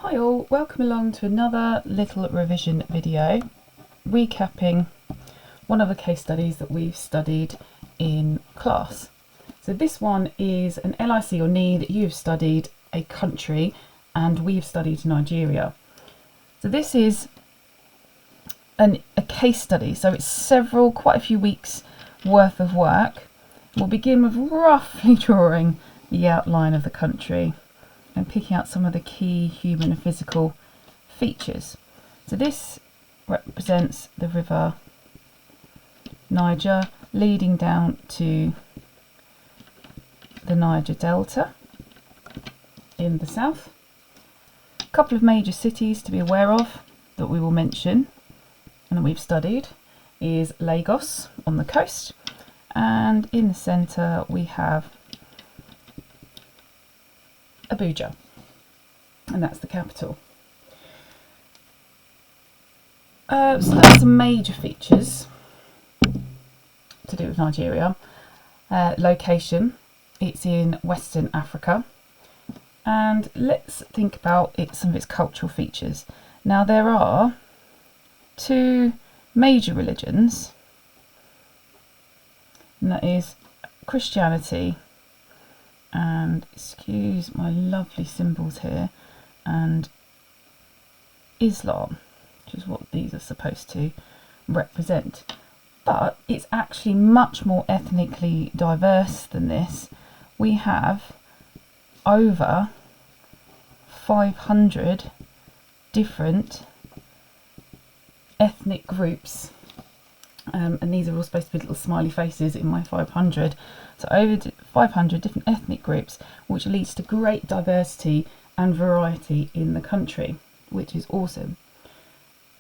Hi all, welcome along to another little revision video recapping one of the case studies that we've studied in class. So this one is an LIC or NEE that you've studied a country and we've studied Nigeria. So this is a case study, so it's quite a few weeks worth of work. We'll begin with roughly drawing the outline of the country and picking out some of the key human and physical features. So this represents the river Niger leading down to the Niger Delta in the south. A couple of major cities to be aware of that we will mention and that we've studied is Lagos on the coast, and in the centre we have Abuja, and that's the capital. So that's some major features to do with Nigeria. Location, it's in Western Africa, and let's think about some of its cultural features. Now there are two major religions, and that is Christianity and, excuse my lovely symbols here, and Islam, which is what these are supposed to represent. But it's actually much more ethnically diverse than this. We have over 500 different ethnic groups, and these are all supposed to be little smiley faces in my 500. So over 500 different ethnic groups, which leads to great diversity and variety in the country, which is awesome.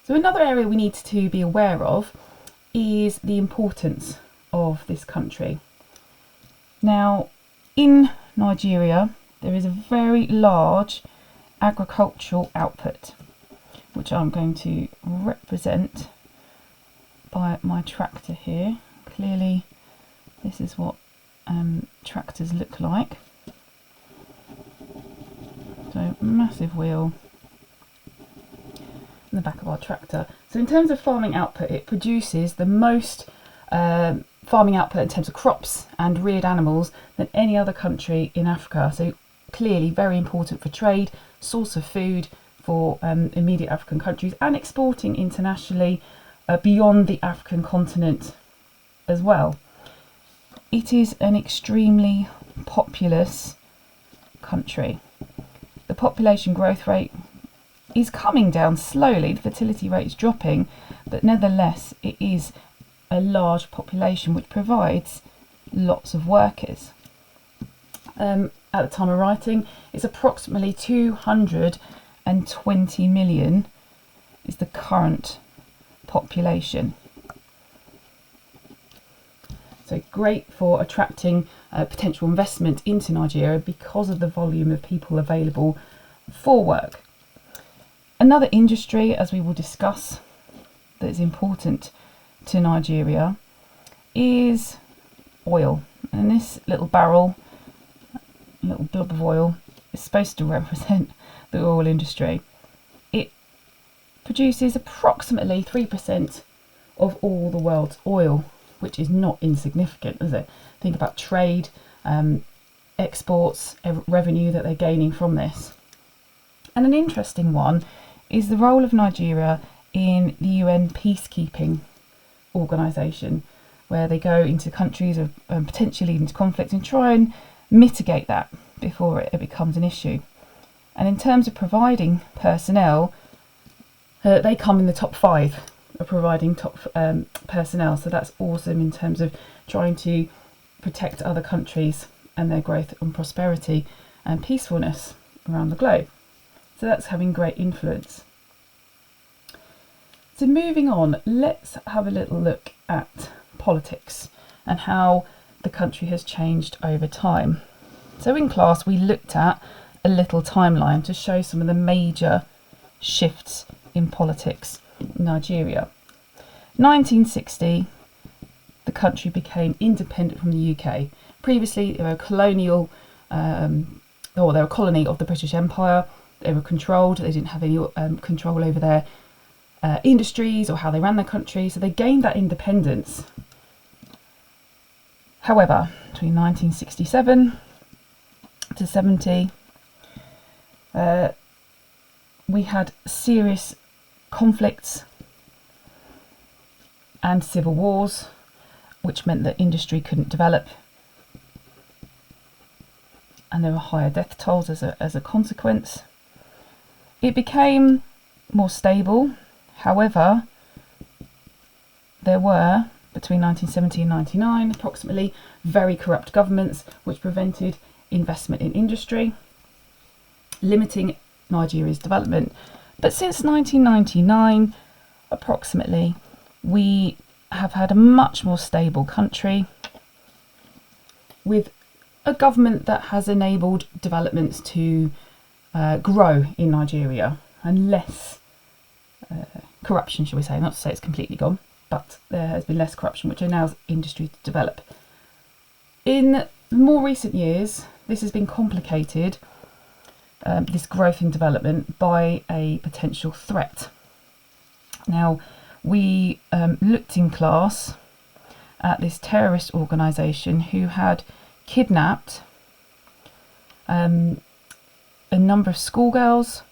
So another area we need to be aware of is the importance of this country. Now, in Nigeria, there is a very large agricultural output, which I'm going to represent by my tractor here. Clearly, this is what tractors look like. So massive wheel in the back of our tractor. So in terms of farming output, it produces the most farming output in terms of crops and reared animals than any other country in Africa. So clearly very important for trade, source of food for immediate African countries, and exporting internationally beyond the African continent as well. It is an extremely populous country. The population growth rate is coming down slowly, the fertility rate is dropping, but nevertheless it is a large population which provides lots of workers. At the time of writing, it's approximately 220 million is the current population. So great for attracting potential investment into Nigeria because of the volume of people available for work. Another industry, as we will discuss, that is important to Nigeria is oil. And this little barrel, little blob of oil, is supposed to represent the oil industry. It produces approximately 3% of all the world's oil, which is not insignificant, is it? Think about trade, exports, revenue that they're gaining from this. And an interesting one is the role of Nigeria in the UN peacekeeping organisation, where they go into countries of potentially into conflict and try and mitigate that before it becomes an issue. And in terms of providing personnel, they come in the top 5 of providing top personnel, so that's awesome in terms of trying to protect other countries and their growth and prosperity and peacefulness around the globe. So that's having great influence. So moving on, let's have a little look at politics and how the country has changed over time. So in class we looked at a little timeline to show some of the major shifts in politics in Nigeria. 1960, the country became independent from the UK. Previously, they were a colony of the British Empire, They were controlled. They didn't have any control over their industries or how they ran their country. So they gained that independence. However, between 1967 to 70, we had serious conflicts and civil wars, which meant that industry couldn't develop, and there were higher death tolls as a consequence. It became more stable. However, there were, between 1970 and 99, approximately, very corrupt governments which prevented investment in industry, limiting Nigeria's development. But since 1999, approximately, we have had a much more stable country with a government that has enabled developments to grow in Nigeria, and less corruption, shall we say. Not to say it's completely gone, but there has been less corruption, which allows industry to develop. In more recent years, this has been complicated, this growth and development, by a potential threat. Now, we looked in class at this terrorist organisation who had kidnapped a number of schoolgirls,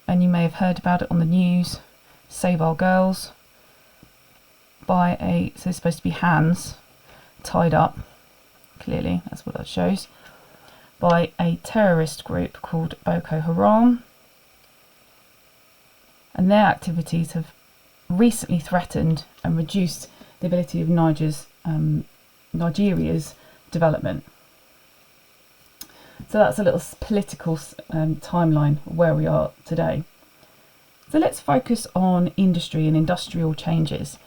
and you may have heard about it on the news, Save Our Girls, so they're supposed to be hands tied up, clearly, that's what that shows, by a terrorist group called Boko Haram. And their activities have recently threatened and reduced the ability of Nigeria's development. So that's a little political timeline of where we are today. So let's focus on industry and industrial changes.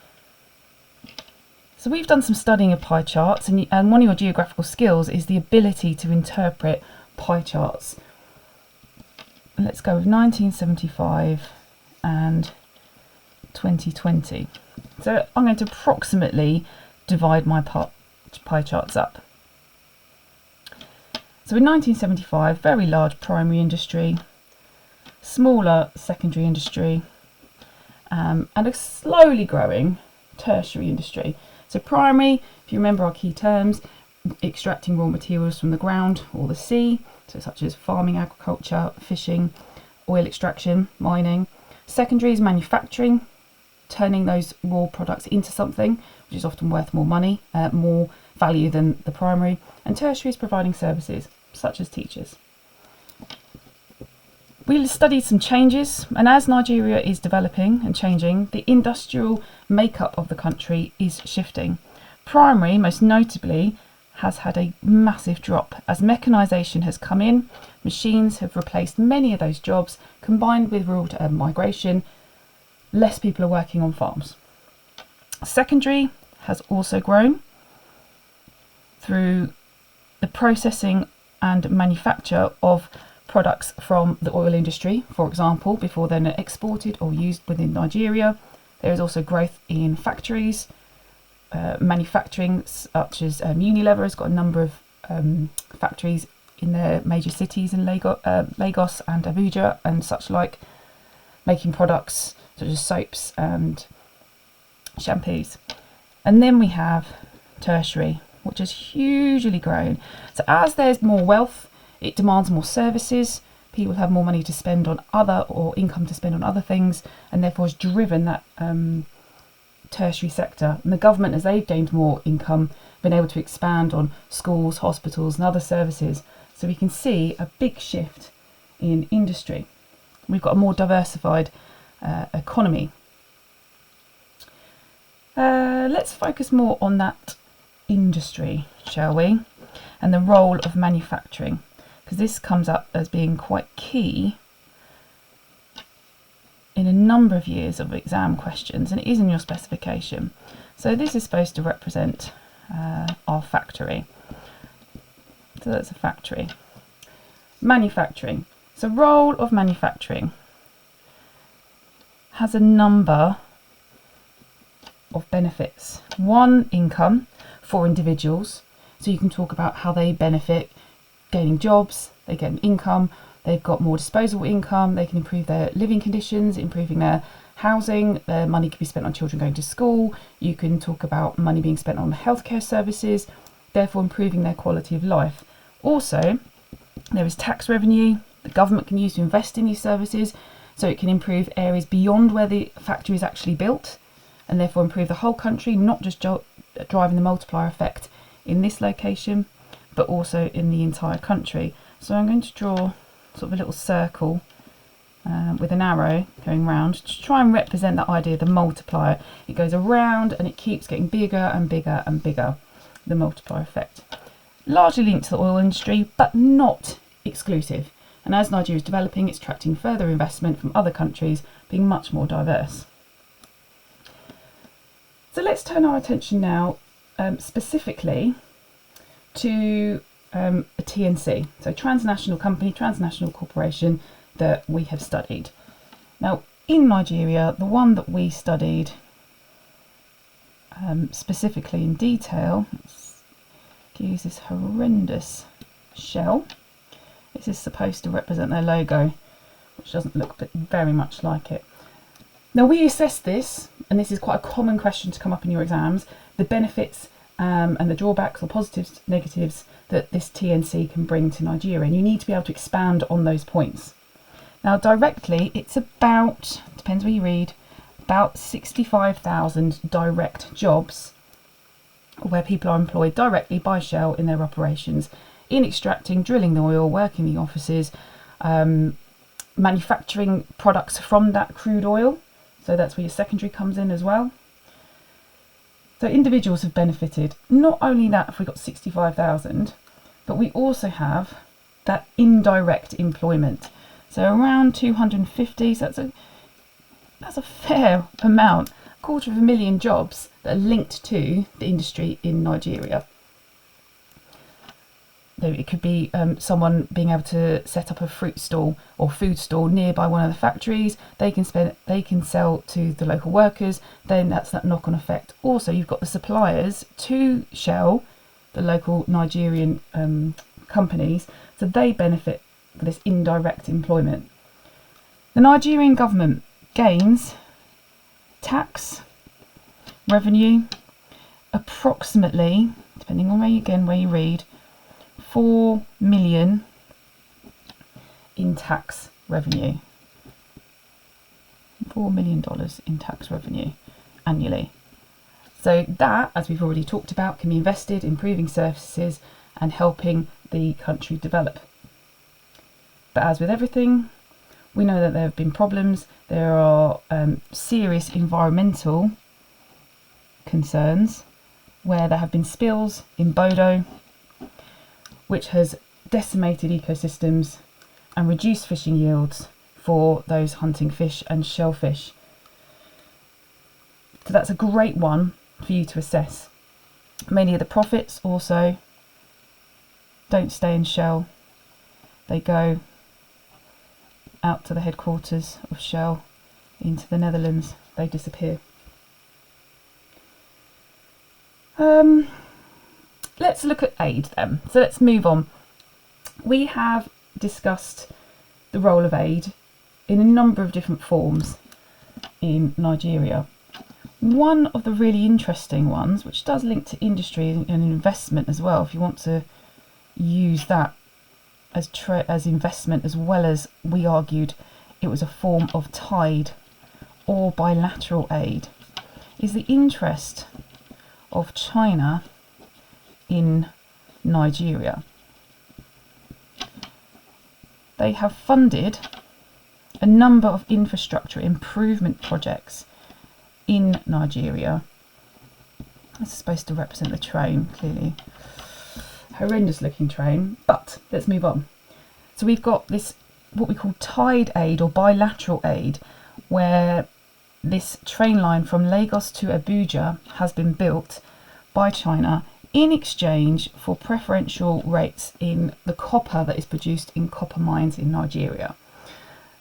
So we've done some studying of pie charts, and one of your geographical skills is the ability to interpret pie charts. Let's go with 1975 and 2020. So I'm going to approximately divide my pie charts up. So in 1975, very large primary industry, smaller secondary industry, and a slowly growing tertiary industry. So primary, if you remember our key terms, extracting raw materials from the ground or the sea, so such as farming, agriculture, fishing, oil extraction, mining. Secondary is manufacturing, turning those raw products into something which is often worth more money, more value than the primary. And tertiary is providing services, such as teachers. We studied some changes, and as Nigeria is developing and changing, the industrial makeup of the country is shifting. Primary, most notably, has had a massive drop as mechanisation has come in. Machines have replaced many of those jobs, combined with rural to urban migration. Less people are working on farms. Secondary has also grown through the processing and manufacture of products from the oil industry, for example, before they're exported or used within Nigeria. There is also growth in factories, manufacturing, such as Unilever has got a number of factories in their major cities in Lagos and Abuja and such like, making products such as soaps and shampoos. And then we have tertiary, which has hugely grown. So as there's more wealth, it demands more services. People have more money to spend on income to spend on other things, and therefore has driven that tertiary sector. And the government, as they've gained more income, been able to expand on schools, hospitals and other services. So we can see a big shift in industry. We've got a more diversified economy. Let's focus more on that industry, shall we? And the role of manufacturing, because this comes up as being quite key in a number of years of exam questions, and it is in your specification. So this is supposed to represent our factory. So that's a factory. Manufacturing. So role of manufacturing has a number of benefits. One, income for individuals. So you can talk about how they benefit, gaining jobs, they get an income, they've got more disposable income, they can improve their living conditions, improving their housing, their money can be spent on children going to school, you can talk about money being spent on healthcare services, therefore improving their quality of life. Also, there is tax revenue the government can use to invest in these services, so it can improve areas beyond where the factory is actually built, and therefore improve the whole country, not just driving the multiplier effect in this location, but also in the entire country. So I'm going to draw sort of a little circle with an arrow going round to try and represent that idea of the multiplier. It goes around and it keeps getting bigger and bigger and bigger, the multiplier effect. Largely linked to the oil industry, but not exclusive. And as Nigeria is developing, it's attracting further investment from other countries, being much more diverse. So let's turn our attention now specifically to a TNC, so transnational company, transnational corporation that we have studied. Now in Nigeria, the one that we studied specifically in detail, let's use this horrendous shell. This is supposed to represent their logo, which doesn't look very much like it. Now we assess this, and this is quite a common question to come up in your exams, the benefits and the drawbacks or positives, negatives that this TNC can bring to Nigeria, and you need to be able to expand on those points. Now directly, it's about, depends where you read, about 65,000 direct jobs where people are employed directly by Shell in their operations, in extracting, drilling the oil, working the offices, manufacturing products from that crude oil. So that's where your secondary comes in as well. So individuals have benefited. Not only that, if we've got 65,000, but we also have that indirect employment. So around 250, so that's a fair amount, 250,000 jobs that are linked to the industry in Nigeria. It could be someone being able to set up a fruit stall or food stall nearby one of the factories. They can sell to the local workers. Then that's that knock-on effect. Also, you've got the suppliers to Shell, the local Nigerian companies, so they benefit from this indirect employment. The Nigerian government gains tax revenue approximately, depending on where you read, 4 million in tax revenue. $4 million in tax revenue annually. So that, as we've already talked about, can be invested in improving services and helping the country develop. But as with everything, we know that there have been problems. There are serious environmental concerns where there have been spills in Bodo, which has decimated ecosystems and reduced fishing yields for those hunting fish and shellfish. So that's a great one for you to assess. Many of the profits also don't stay in Shell. They go out to the headquarters of Shell into the Netherlands. They disappear. Let's look at aid then. So let's move on. We have discussed the role of aid in a number of different forms in Nigeria. One of the really interesting ones, which does link to industry and investment as well, if you want to use that as investment as well as, we argued, it was a form of tied or bilateral aid, is the interest of China in Nigeria. They have funded a number of infrastructure improvement projects in Nigeria. This is supposed to represent the train, clearly. Horrendous looking train, but let's move on. So we've got this, what we call tied aid or bilateral aid, where this train line from Lagos to Abuja has been built by China in exchange for preferential rates in the copper that is produced in copper mines in Nigeria.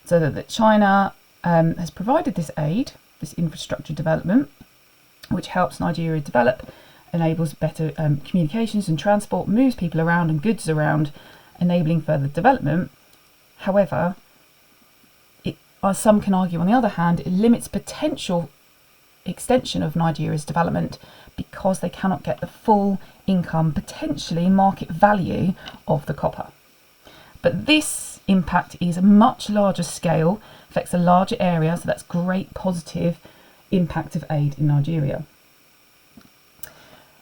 So that China has provided this aid, this infrastructure development, which helps Nigeria develop, enables better communications and transport, moves people around and goods around, enabling further development. However, as some can argue on the other hand, it limits potential extension of Nigeria's development because they cannot get the full income, potentially market value of the copper. But this impact is a much larger scale, affects a larger area, so that's great positive impact of aid in Nigeria.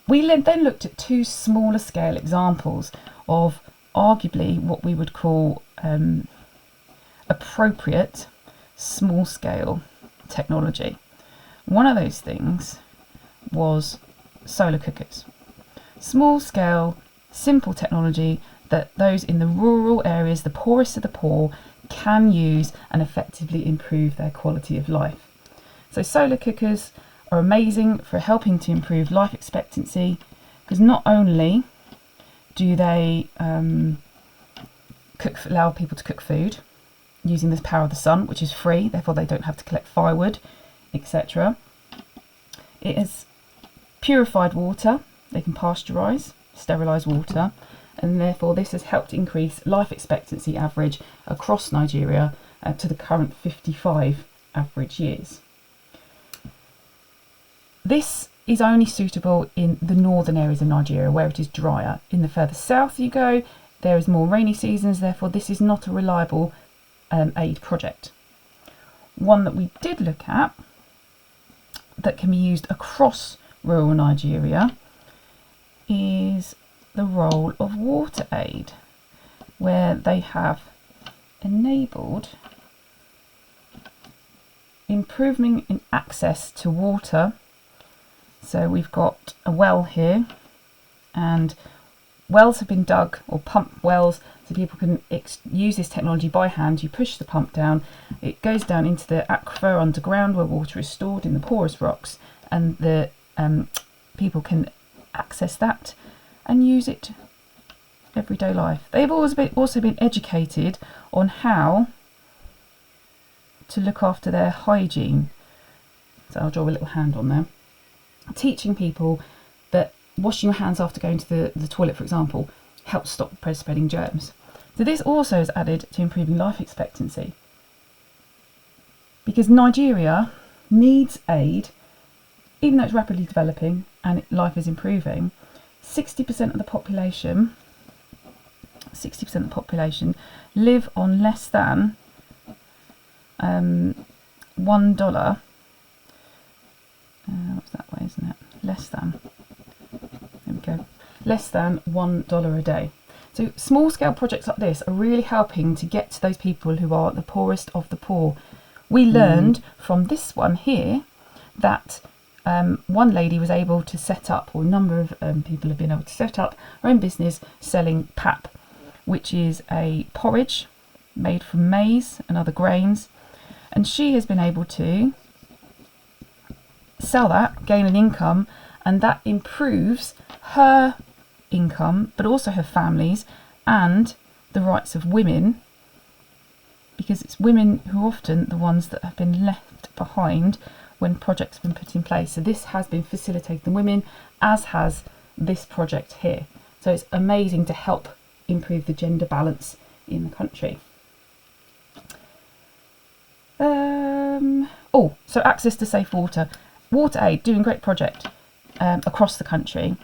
We then looked at two smaller scale examples of arguably what we would call appropriate small scale technology. One of those things was solar cookers. Small scale, simple technology that those in the rural areas, the poorest of the poor, can use and effectively improve their quality of life. So solar cookers are amazing for helping to improve life expectancy, because not only do they allow people to cook food using the power of the sun, which is free, therefore they don't have to collect firewood, etc. It is purified water, they can pasteurise, sterilise water, and therefore this has helped increase life expectancy average across Nigeria to the current 55 average years. This is only suitable in the northern areas of Nigeria where it is drier. In the further south you go, there is more rainy seasons, therefore this is not a reliable aid project. One that we did look at that can be used across rural Nigeria is the role of water aid, where they have enabled improvement in access to water. So we've got a well here, and wells have been dug, or pump wells, so people can use this technology by hand. You push the pump down, it goes down into the aquifer underground where water is stored in the porous rocks, and the people can access that and use it everyday life. They've also been educated on how to look after their hygiene. So I'll draw a little hand on there. Teaching people that washing your hands after going to the toilet, for example, helps stop spreading germs. So this also has added to improving life expectancy, because Nigeria needs aid, even though it's rapidly developing and life is improving. 60% of the population live on less than $1. What's that way, isn't it? Less than. There we go. Less than $1 a day. So small scale projects like this are really helping to get to those people who are the poorest of the poor. We learned from this one here that one lady was able to set up, or a number of people have been able to set up her own business selling pap, which is a porridge made from maize and other grains, and she has been able to sell that, gain an income, and that improves her income but also her family's and the rights of women, because it's women who are often the ones that have been left behind when projects have been put in place. So this has been facilitating women, as has this project here. So it's amazing to help improve the gender balance in the country. So access to safe water. Water Aid doing great project across the country.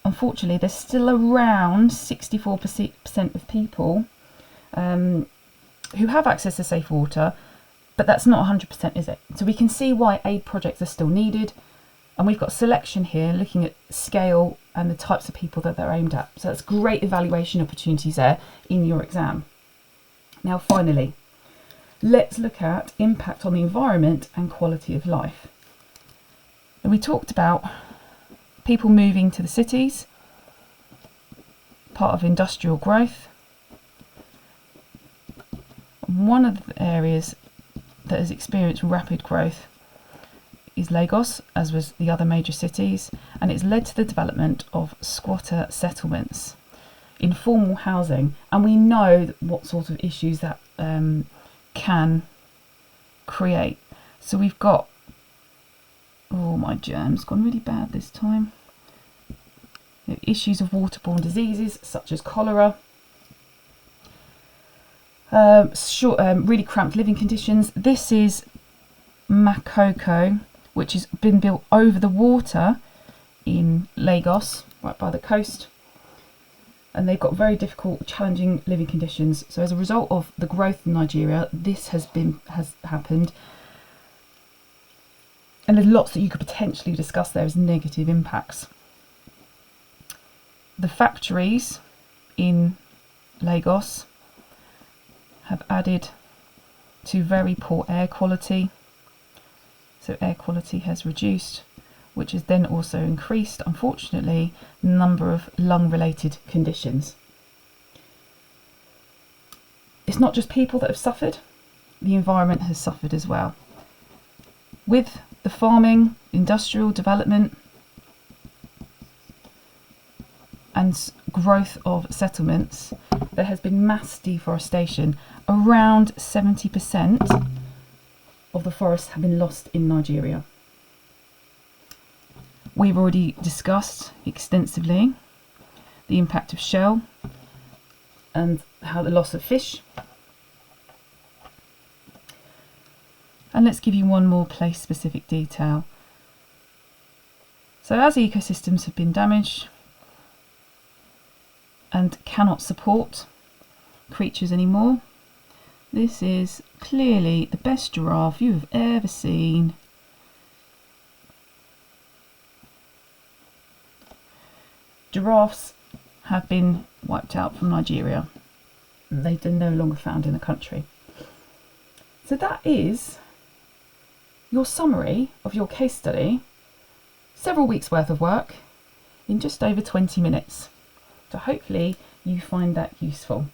Unfortunately, there's still around 64% of people who have access to safe water, but that's not 100%, is it? So we can see why aid projects are still needed, and we've got selection here looking at scale and the types of people that they're aimed at. So that's great evaluation opportunities there in your exam. Now finally, let's look at impact on the environment and quality of life. And we talked about people moving to the cities, part of industrial growth. One of the areas that has experienced rapid growth is Lagos, as was the other major cities, and it's led to the development of squatter settlements, informal housing, and we know what sort of issues that can create. So we've got, oh, my germ's gone really bad this time. Issues of waterborne diseases such as cholera, Really cramped living conditions. This is Makoko, which has been built over the water in Lagos, right by the coast. And they've got very difficult, challenging living conditions. So as a result of the growth in Nigeria, this has happened. And there's lots that you could potentially discuss there as negative impacts. The factories in Lagos have added to very poor air quality. So air quality has reduced, which has then also increased, unfortunately, the number of lung-related conditions. It's not just people that have suffered, the environment has suffered as well. With the farming, industrial development and growth of settlements, there has been mass deforestation. Around 70% of the forests have been lost in Nigeria. We've already discussed extensively the impact of shell and how the loss of fish. And let's give you one more place-specific detail. So as ecosystems have been damaged and cannot support creatures anymore, this is clearly the best giraffe you have ever seen. Giraffes have been wiped out from Nigeria. They're no longer found in the country. So that is your summary of your case study, several weeks worth of work in just over 20 minutes. So hopefully you find that useful.